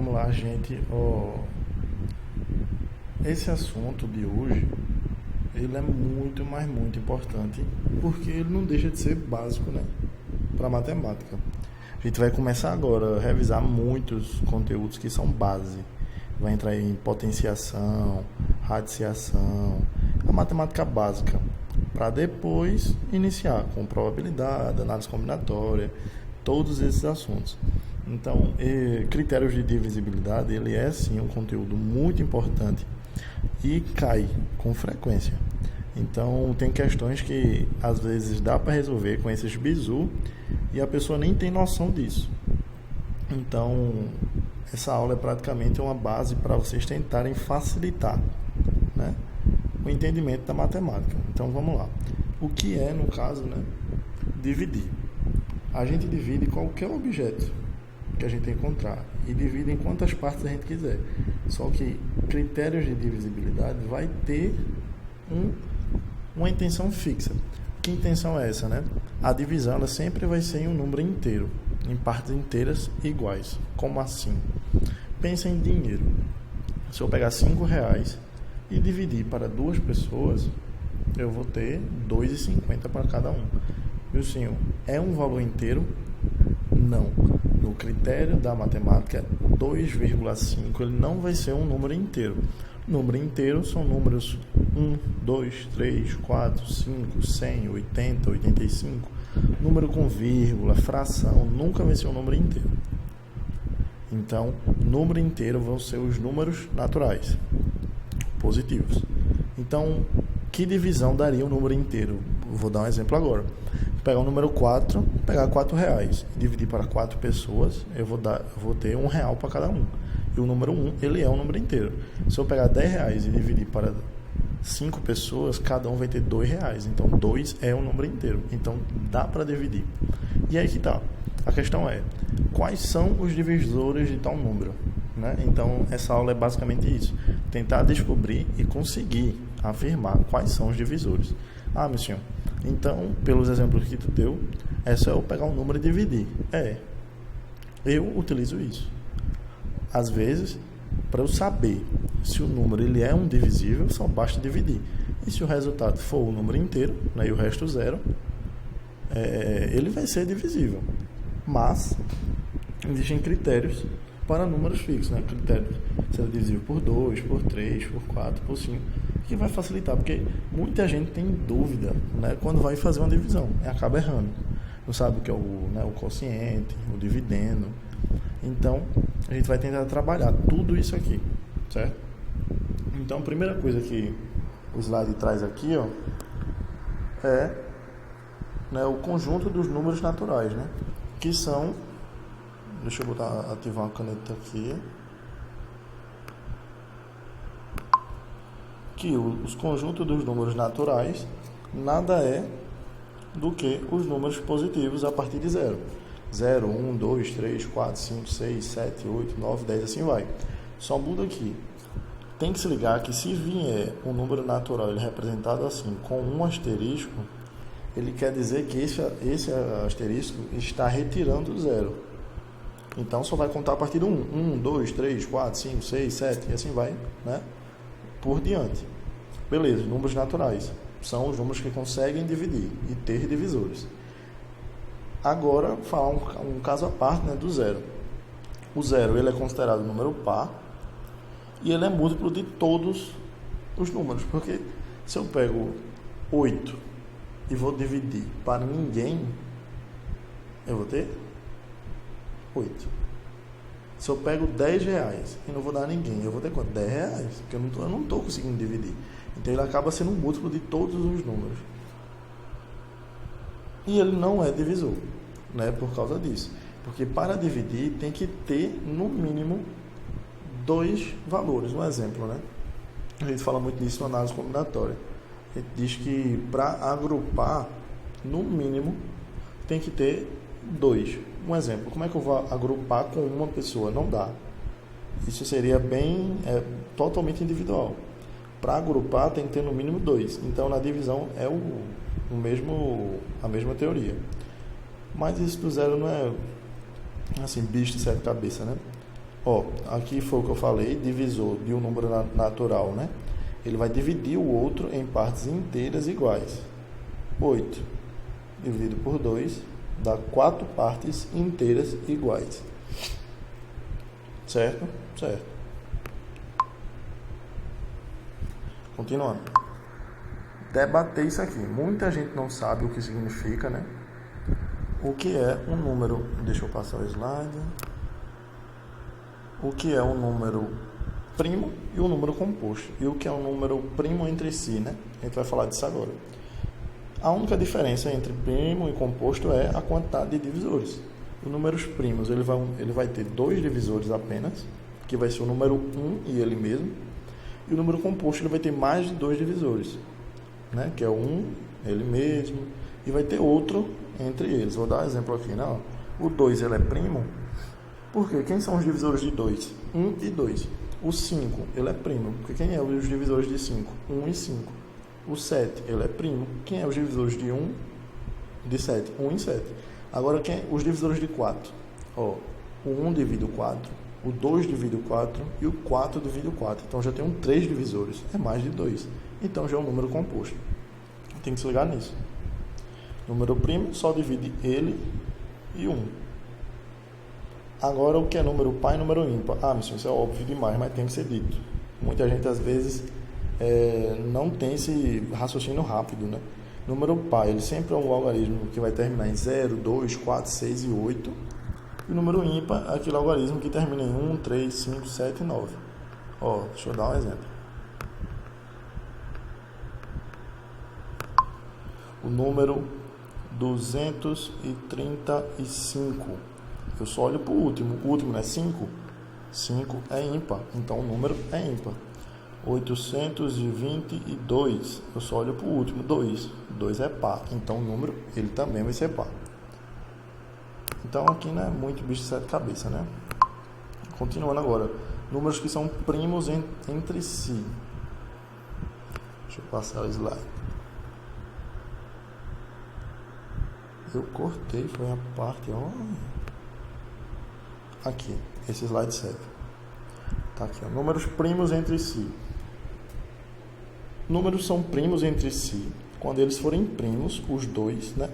vamos lá, gente. Esse assunto de hoje, ele é muito, mas muito importante, porque ele não deixa de ser básico, né, para matemática. A gente vai começar agora a revisar muitos conteúdos que são base. Vai entrar em potenciação, radiciação, a matemática básica, para depois iniciar com probabilidade, análise combinatória, todos esses assuntos. Então, critérios de divisibilidade, ele é sim um conteúdo muito importante e cai com frequência. Então, tem questões que às vezes dá para resolver com esses bizu e a pessoa nem tem noção disso. Então, essa aula é praticamente uma base para vocês tentarem facilitar, né, o entendimento da matemática. Então, vamos lá. O que é, no caso, né, dividir? A gente divide qualquer objeto que a gente encontrar e divide em quantas partes a gente quiser. Só que critérios de divisibilidade vai ter uma intenção fixa. Que intenção é essa, né? A divisão ela sempre vai ser em um número inteiro, em partes inteiras iguais. Como assim? Pensa em dinheiro. Se eu pegar R$5 e dividir para duas pessoas, eu vou ter R$2,50 para cada um. Meu senhor, é um valor inteiro? Não. No critério da matemática, 2,5 ele não vai ser um número inteiro. Número inteiro são números 1, 2, 3, 4, 5, 100, 80, 85. Número com vírgula, fração, nunca vai ser um número inteiro. Então, número inteiro vão ser os números naturais, positivos. Então, que divisão daria um número inteiro? Vou dar um exemplo agora. Pegar o número 4, pegar R$4 e dividir para 4 pessoas, eu vou ter R$1 para cada um. E o número 1, ele é um número inteiro. Se eu pegar R$10 e dividir para 5 pessoas, cada um vai ter R$2. Então, 2 é um número inteiro. Então, dá para dividir. E aí que tá. A questão é, quais são os divisores de tal número? Né? Então, essa aula é basicamente isso. Tentar descobrir e conseguir afirmar quais são os divisores. Ah, meu senhor, então, pelos exemplos que tu deu, é só eu pegar um número e dividir. Eu utilizo isso. Às vezes, para eu saber se o número ele é um divisível, só basta dividir. E se o resultado for o número inteiro, né, e o resto zero, ele vai ser divisível. Mas, existem critérios para números fixos, né? Critérios se é divisível por 2, por 3, por 4, por 5, que vai facilitar, porque muita gente tem dúvida, né, quando vai fazer uma divisão e acaba errando. Não sabe o que é o quociente, o dividendo. Então, a gente vai tentar trabalhar tudo isso aqui, certo? Então, a primeira coisa que o slide traz aqui, ó, é, né, o conjunto dos números naturais, né, que são... Deixa eu ativar uma caneta aqui. Que os conjuntos dos números naturais nada é do que os números positivos a partir de 0. 0, 1, 2, 3, 4, 5, 6, 7, 8, 9, 10, assim vai. Só muda aqui. Tem que se ligar que se vier um número natural ele representado assim, com um asterisco, ele quer dizer que esse asterisco está retirando o 0. Então, só vai contar a partir do 1. 1, 2, 3, 4, 5, 6, 7, e assim vai, né, por diante. Beleza, números naturais são os números que conseguem dividir e ter divisores. Agora, falar um caso à parte, né, do zero. O zero ele é considerado um número par e ele é múltiplo de todos os números. Porque se eu pego 8 e vou dividir para ninguém, eu vou ter 8. Se eu pego R$10 e não vou dar a ninguém, eu vou ter quanto? R$10, porque eu não estou conseguindo dividir. Então ele acaba sendo um múltiplo de todos os números. E ele não é divisor, né, por causa disso. Porque para dividir tem que ter, no mínimo, 2 valores. Um exemplo, né? A gente fala muito disso na análise combinatória. A gente diz que para agrupar, no mínimo, tem que ter 2. Um exemplo, como é que eu vou agrupar com uma pessoa? Não dá. Isso seria totalmente individual. Para agrupar tem que ter no mínimo 2. Então na divisão é a mesma teoria. Mas isso do zero não é assim, bicho de 7 cabeças, né? Ó, aqui foi o que eu falei, divisor de um número natural, né? Ele vai dividir o outro em partes inteiras iguais. 8 dividido por 2 dá 4 partes inteiras iguais. Certo? Certo. Continuando. Debater isso aqui. Muita gente não sabe o que significa, né? O que é um número... Deixa eu passar o slide. O que é um número primo e um número composto. E o que é um número primo entre si, né? A gente vai falar disso agora. A única diferença entre primo e composto é a quantidade de divisores. Os números primos, ele vai ter 2 divisores apenas, que vai ser o número 1 e ele mesmo. E o número composto, ele vai ter mais de 2 divisores, né? Que é o 1, ele mesmo, e vai ter outro entre eles. Vou dar um exemplo aqui, né? O 2, ele é primo. Por quê? Quem são os divisores de 2? 1 e 2. O 5, ele é primo. Porque quem é os divisores de 5? 1 e 5. O 7, ele é primo. Quem é os divisores de 1? De 7? 1 e 7. Agora, os divisores de 4? Ó, o 1 divide o 4, o 2 divide o 4 e o 4 divide o 4. Então, já tem 3 divisores. É mais de 2. Então, já é um número composto. Tem que se ligar nisso. Número primo só divide ele e 1. Agora, o que é número par e número ímpar? Isso é óbvio demais, mas tem que ser dito. Muita gente, às vezes, não tem esse raciocínio rápido, né? Número par, ele sempre é um algarismo que vai terminar em 0, 2, 4, 6 e 8. E o número ímpar é aquele algarismo que termina em 1, 3, 5, 7 e 9. Ó, deixa eu dar um exemplo. O número 235. Eu só olho para o último. O último não é 5? 5 é ímpar, então o número é ímpar. 822. Eu só olho para o último, 2. 2 é par, então o número ele também vai ser par. Então aqui não é muito bicho de 7 cabeças, né? Continuando agora. Números que são primos entre si. Deixa eu passar o slide. Eu cortei, foi a parte... Ó. Aqui, esse slide serve. Tá aqui, ó. Números primos entre si. Números são primos entre si quando eles forem primos, os dois, né?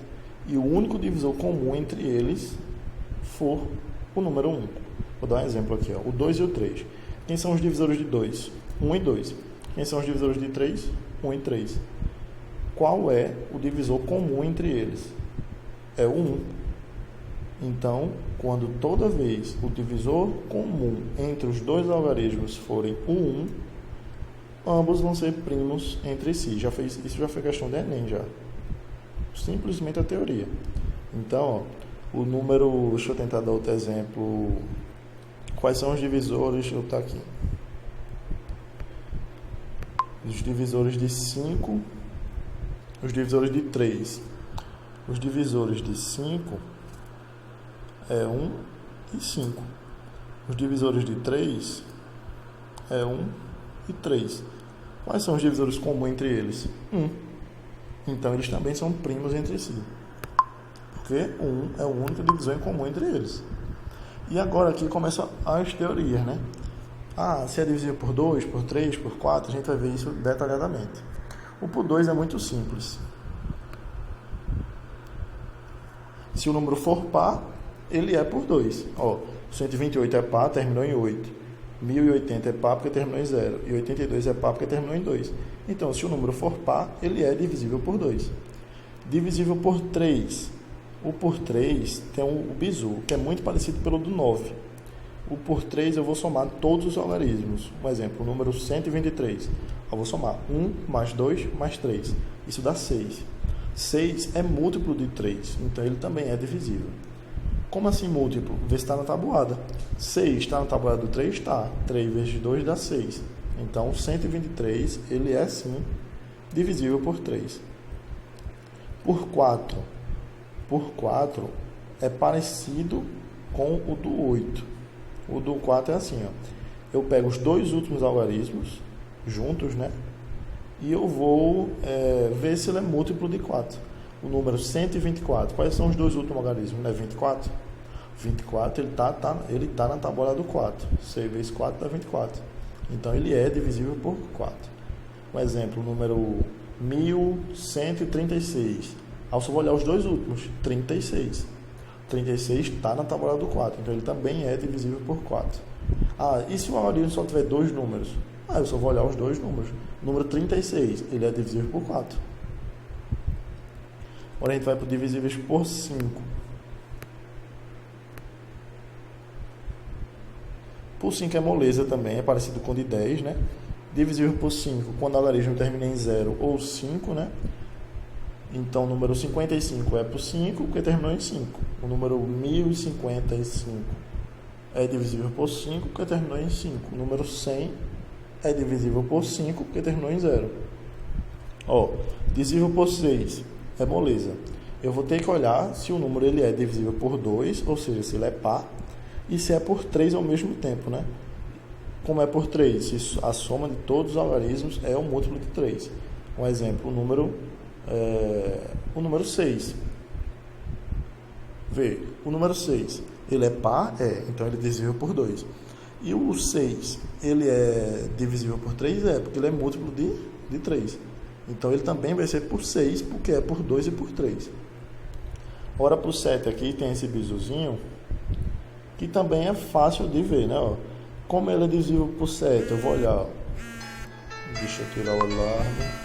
E o único divisor comum entre eles for o número 1. Vou dar um exemplo aqui, ó. O 2 e o 3. Quem são os divisores de 2? 1 e 2. Quem são os divisores de 3? 1 e 3. Qual é o divisor comum entre eles? É o 1. Então, quando toda vez o divisor comum entre os dois algarismos forem o 1, ambos vão ser primos entre si. Isso já foi questão de Enem, já. Simplesmente a teoria. Então, ó, o número... Deixa eu tentar dar outro exemplo. Quais são os divisores? Deixa eu botar aqui. Os divisores de 5. Os divisores de 3. Os divisores de 5 é 1 e 5. Os divisores de 3 é 1 e 3. Quais são os divisores comuns entre eles? 1. Então, eles também são primos entre si. Porque 1 é o único divisor em comum entre eles. E agora aqui começam as teorias, né? Se é divisível por 2, por 3, por 4, a gente vai ver isso detalhadamente. O por 2 é muito simples. Se o número for par, ele é por 2. Ó, 128 é par, terminou em 8. 1080 é par porque terminou em 0. E 82 é par porque terminou em 2. Então, se o número for par, ele é divisível por 2. Divisível por 3. O por 3 tem o bizu, que é muito parecido pelo do 9. O por 3 eu vou somar todos os algarismos. Um exemplo, o número 123. Eu vou somar 1 mais 2 mais 3. Isso dá 6. 6 é múltiplo de 3, então ele também é divisível. Como assim múltiplo? Vê se está na tabuada. 6 está na tabuada do 3? Está. 3 vezes 2 dá 6. Então, 123, ele é sim divisível por 3. Por 4. Por 4 é parecido com o do 8. O do 4 é assim, ó. Eu pego os dois últimos algarismos juntos, né? E eu vou ver se ele é múltiplo de 4. O número 124. Quais são os dois últimos algarismos? Não é 24? 24, ele tá na tabuada do 4. 6 vezes 4 dá 24. Então, ele é divisível por 4. Um exemplo, o número 1136. Aí eu só vou olhar os dois últimos, 36. 36 está na tabuada do 4, então ele também é divisível por 4. Ah, e se o algarismo só tiver dois números? Ah, eu só vou olhar os dois números. O número 36, ele é divisível por 4. Agora a gente vai para o divisíveis por 5. Por 5 é moleza também, é parecido com o de 10, né? Divisível por 5, quando o algarismo termina em 0 ou 5, né? Então, o número 55 é por 5, porque terminou em 5. O número 1055 é divisível por 5, porque terminou em 5. O número 100 é divisível por 5, porque terminou em 0. Ó, divisível por 6 é moleza. Eu vou ter que olhar se o número ele é divisível por 2, ou seja, se ele é par, e se é por 3 ao mesmo tempo, né? Como é por 3? Se a soma de todos os algarismos é um múltiplo de 3. Um exemplo, o número 6. Vê, o número 6, ele é par? É, então ele é divisível por 2. E o 6, ele é divisível por 3? É, porque ele é múltiplo de 3. Então ele também vai ser por 6, porque é por 2 e por 3. Ora, para o 7 aqui tem esse bizuzinho, que também é fácil de ver, né? Ó, como ele é divisível por 7, eu vou olhar. Ó. Deixa eu tirar o alarme.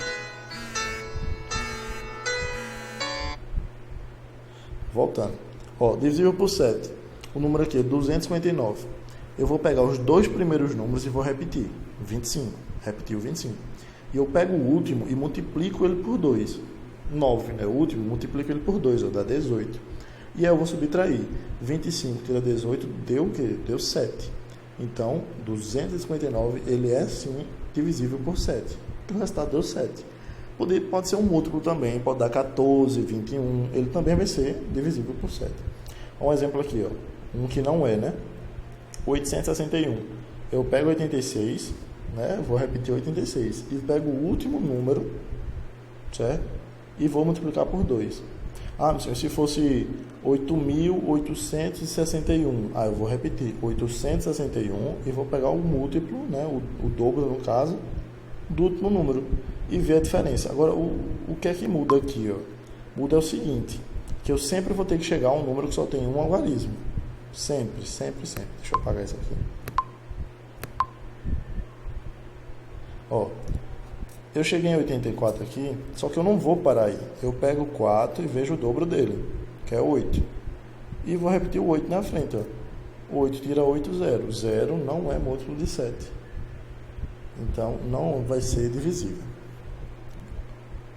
Voltando. Ó, divisível por 7. O número aqui é 259. Eu vou pegar os dois primeiros números e vou repetir. 25. Repetiu 25. E eu pego o último e multiplico ele por 2. 9, né? O último, multiplico ele por 2, ó, dá 18. E aí eu vou subtrair. 25 tira 18, deu o quê? Deu 7. Então, 259, ele é sim divisível por 7. O resultado deu 7. Pode ser um múltiplo também, pode dar 14, 21, ele também vai ser divisível por 7. Um exemplo aqui, ó, um que não é, né? 861. Eu pego 86, né? Vou repetir 86 e pego o último número, certo? E vou multiplicar por 2. Ah, não sei, se fosse 8.861, eu vou repetir 861 e vou pegar o múltiplo, né? O dobro no caso, do último número. E ver a diferença. Agora, o que é que muda aqui? Ó? Muda é o seguinte, que eu sempre vou ter que chegar a um número que só tem um algarismo. Sempre, sempre, sempre. Deixa eu apagar isso aqui. Ó, eu cheguei em 84 aqui, só que eu não vou parar aí. Eu pego o 4 e vejo o dobro dele, que é 8. E vou repetir o 8 na frente. Ó. 8 tira 8, 0. 0 não é múltiplo de 7. Então, não vai ser divisível.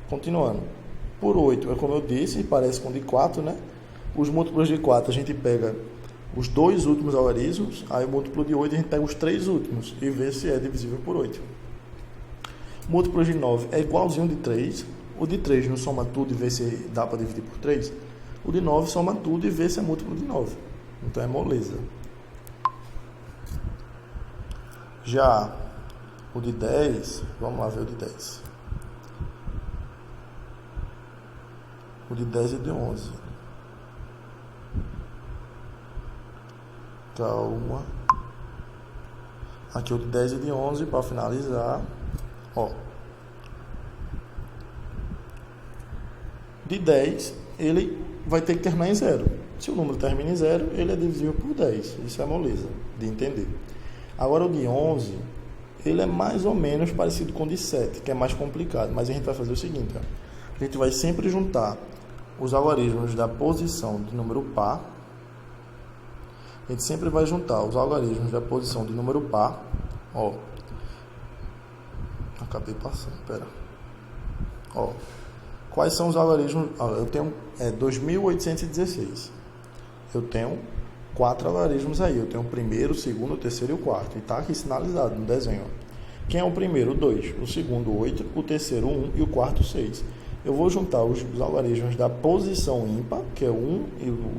Continuando. Por 8, é como eu disse, parece com de 4, né? Os múltiplos de 4, a gente pega os dois últimos algarismos, aí o múltiplo de 8, a gente pega os três últimos e vê se é divisível por 8. Múltiplos de 9 é igualzinho de 3. O de 3 não soma tudo e vê se dá para dividir por 3. O de 9 soma tudo e vê se é múltiplo de 9. Então é moleza. Já o de 10, vamos lá ver o de 10. O de 10 e de 11. Calma. Aqui o de 10 e de 11 para finalizar. Ó. De 10, ele vai ter que terminar em 0. Se o número termina em 0, ele é divisível por 10. Isso é moleza de entender. Agora o de 11, ele é mais ou menos parecido com o de 7, que é mais complicado. Mas a gente vai fazer o seguinte, ó. A gente vai sempre juntar os algarismos da posição de número par. A gente sempre vai juntar os algarismos da posição de número par. Ó. Acabei passando, pera. Ó. Quais são os algarismos? Eu tenho 2.816. Eu tenho 4 algarismos aí. Eu tenho o primeiro, o segundo, o terceiro e o quarto. E está aqui sinalizado no desenho. Ó. Quem é o primeiro? O 2. O segundo, o 8. O terceiro, o 1. E o quarto, o 6. Eu vou juntar os algarismos da posição ímpar, que é o 1 e o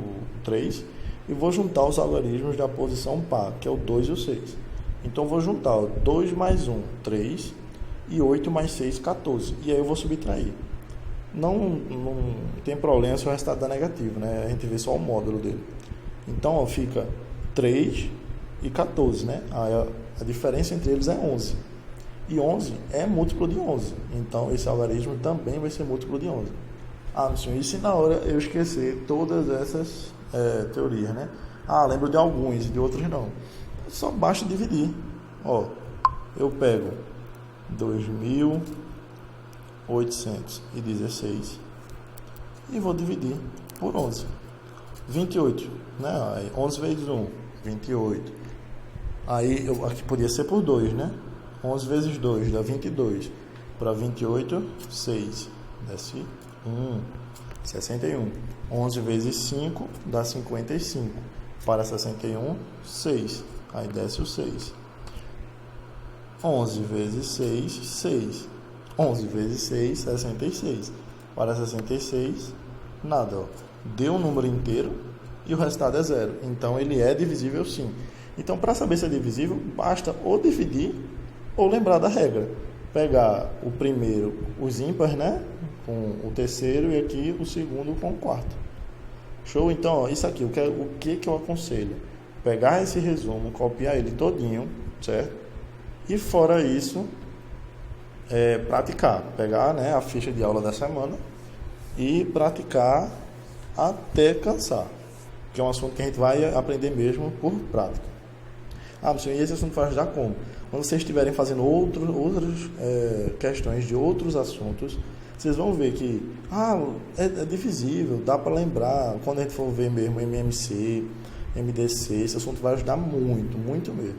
3. E vou juntar os algarismos da posição par, que é o 2 e o 6. Então, eu vou juntar o 2 mais 1, 3. E 8 mais 6, 14. E aí eu vou subtrair. Não tem problema se o resultado dá negativo, né? A gente vê só o módulo dele. Então, ó, fica 3 e 14, né? A diferença entre eles é 11. E 11 é múltiplo de 11. Então, esse algarismo também vai ser múltiplo de 11. Ah, senhor, e se na hora eu esquecer todas essas teorias, né? Ah, lembro de alguns e de outros não. Só basta dividir. Ó, eu pego 2.816 e vou dividir por 11. 28, né? Aí 11 vezes 1, 28. Aí, aqui podia ser por 2, né? 11 vezes 2 dá 22. Para 28, 6. Desce 1, 61. 11 vezes 5 dá 55. Para 61, 6. Aí desce o 6. 11 vezes 6, 6. 11 vezes 6, 66. Para 66, nada. Ó. Deu um número inteiro e o resultado é 0. Então, ele é divisível sim. Então, para saber se é divisível, basta ou dividir ou lembrar da regra. Pegar o primeiro, os ímpares, né? Com o terceiro e aqui o segundo com o quarto. Show? Então, ó, isso aqui, o que eu aconselho? Pegar esse resumo, copiar ele todinho, certo? E fora isso, praticar. Pegar, né, a ficha de aula da semana e praticar até cansar. Que é um assunto que a gente vai aprender mesmo por prática. Ah, senhor, e esse assunto vai ajudar como? Quando vocês estiverem fazendo outras questões de outros assuntos, vocês vão ver que é divisível, dá para lembrar. Quando a gente for ver mesmo MMC, MDC, esse assunto vai ajudar muito, muito mesmo.